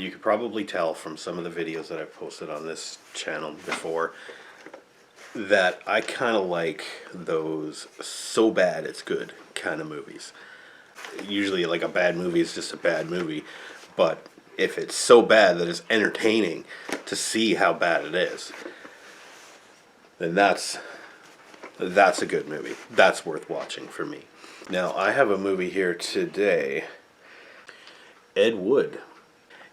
you could probably tell from some of the videos that I've posted on this channel before that I kind of like those so bad it's good kind of movies. Usually like a bad movie is just a bad movie, but if it's so bad that it's entertaining to see how bad it is, then that's a good movie. That's worth watching for me. Now, I have a movie here today, Ed Wood.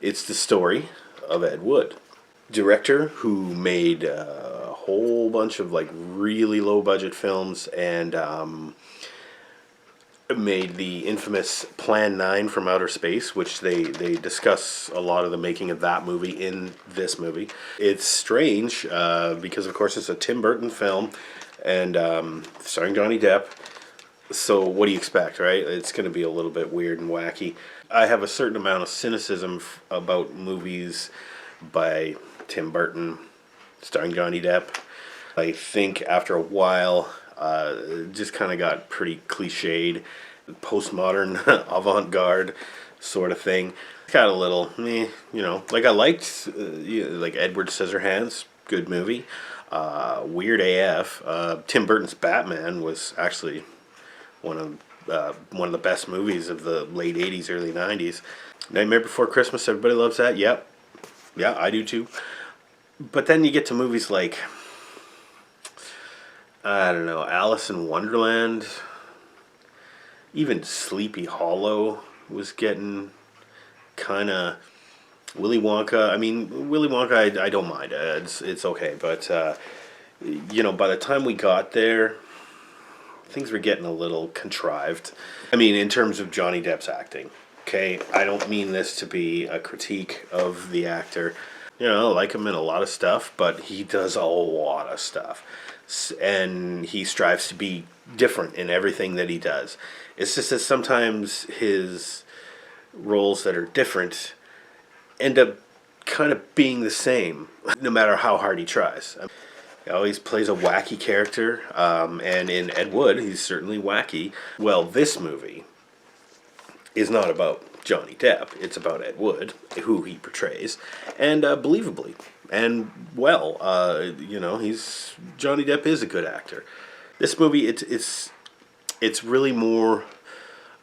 It's the story of Ed Wood, director who made a whole bunch of like really low budget films and made the infamous Plan 9 from Outer Space, which they discuss a lot of the making of that movie in this movie. It's strange because, of course, it's a Tim Burton film and starring Johnny Depp. So what do you expect, right? It's going to be a little bit weird and wacky. I have a certain amount of cynicism about movies by Tim Burton starring Johnny Depp. I think after a while, it just kind of got pretty cliched, postmodern, avant-garde sort of thing. Got a little, like I liked, like Edward Scissorhands, good movie. Weird AF. Tim Burton's Batman was actually one of the best movies of the late 80s, early 90s. Nightmare Before Christmas, everybody loves that. Yep. Yeah, I do too. But then you get to movies like, I don't know, Alice in Wonderland. Even Sleepy Hollow was getting kind of... Willy Wonka. I mean, Willy Wonka, I don't mind. It's okay. But, by the time we got there, things were getting a little contrived. I mean, in terms of Johnny Depp's acting. Okay, I don't mean this to be a critique of the actor. I like him in a lot of stuff, but he does a lot of stuff. And he strives to be different in everything that he does. It's just that sometimes his roles that are different end up kind of being the same, no matter how hard he tries. He always plays a wacky character, and in Ed Wood, he's certainly wacky. Well, this movie is not about Johnny Depp. It's about Ed Wood, who he portrays, and believably. And well, Johnny Depp is a good actor. This movie, it's really more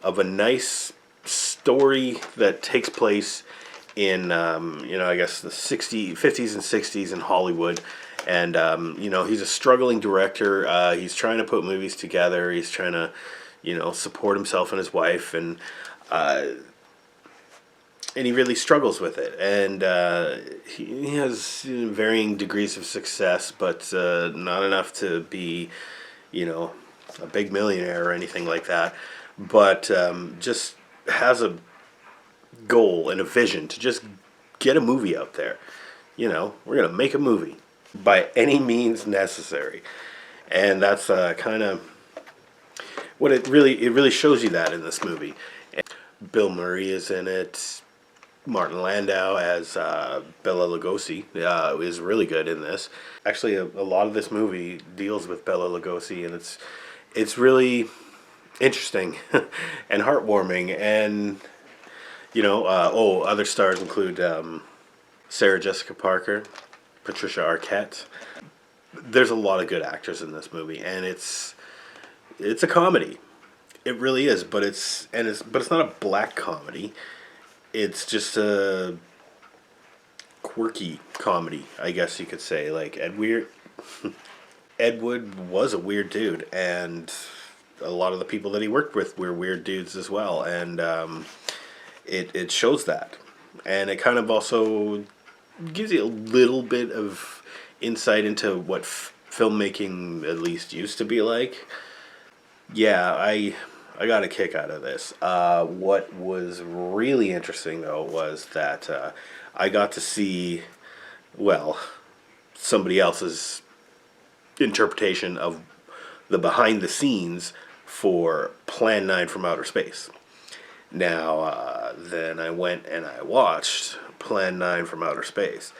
of a nice story that takes place in I guess the 50s and 60s in Hollywood. And he's a struggling director. He's trying to put movies together. He's trying to support himself and his wife, and he really struggles with it. And he has varying degrees of success, but not enough to be a big millionaire or anything like that. But just has a goal and a vision to just get a movie out there. We're going to make a movie by any means necessary. And that's kind of what it really shows you that in this movie. And Bill Murray is in it. Martin Landau as Bela Lugosi is really good in this. Actually, a lot of this movie deals with Bela Lugosi, and it's really interesting and heartwarming. And other stars include Sarah Jessica Parker, Patricia Arquette. There's a lot of good actors in this movie, and it's a comedy. It really is, but it's not a black comedy. It's just a quirky comedy, I guess you could say. Like Ed Wood was a weird dude, and a lot of the people that he worked with were weird dudes as well, and it shows that. And it kind of also gives you a little bit of insight into what filmmaking at least used to be like. Yeah, I got a kick out of this. What was really interesting, though, was that I got to see, somebody else's interpretation of the behind the scenes for Plan 9 from Outer Space. Now, then I went and I watched Plan 9 from Outer Space,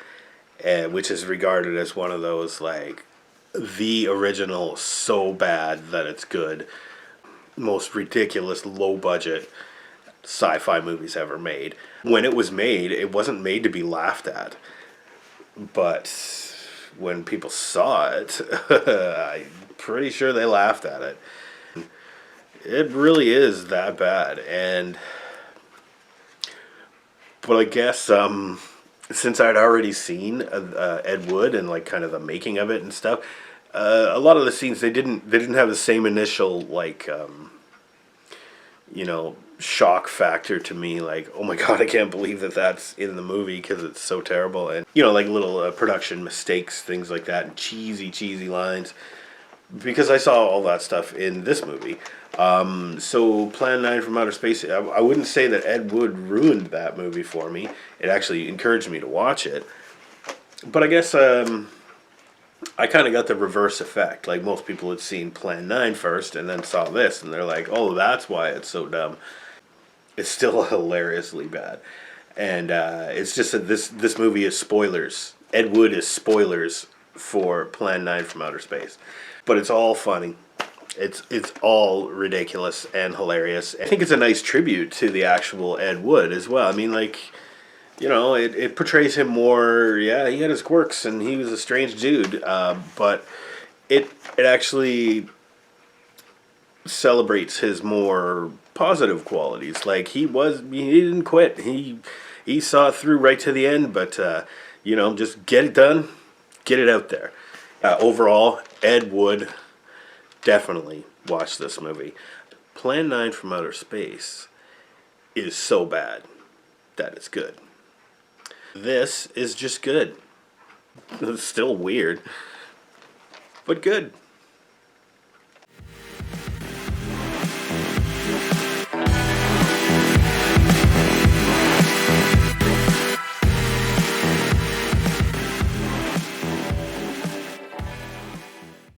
which is regarded as one of those, like, the original so bad that it's good, most ridiculous low budget sci-fi movies ever made. When it was made, it wasn't made to be laughed at. But when people saw it, I'm pretty sure they laughed at it. It really is that bad. But I guess since I'd already seen Ed Wood and like kind of the making of it and stuff, a lot of the scenes they didn't have the same initial like shock factor to me, like, oh my god, I can't believe that that's in the movie because it's so terrible. And like little production mistakes, things like that, and cheesy lines, because I saw all that stuff in this movie. So Plan 9 from Outer Space, I wouldn't say that Ed Wood ruined that movie for me. It actually encouraged me to watch it. But I guess I kind of got the reverse effect. Like, most people had seen Plan 9 first and then saw this, and they're like, oh, that's why it's so dumb. It's still hilariously bad. And it's just that this movie is spoilers. Ed Wood is spoilers for Plan 9 from Outer Space. But it's all funny. It's all ridiculous and hilarious. I think it's a nice tribute to the actual Ed Wood as well. I mean, like, it portrays him more, yeah, he had his quirks and he was a strange dude, but it actually celebrates his more positive qualities. Like, he didn't quit. He saw it through right to the end, but, just get it done, get it out there. Overall, Ed Wood, definitely watch this movie. Plan 9 from Outer Space is so bad that it's good. This is just good. It's still weird, but good.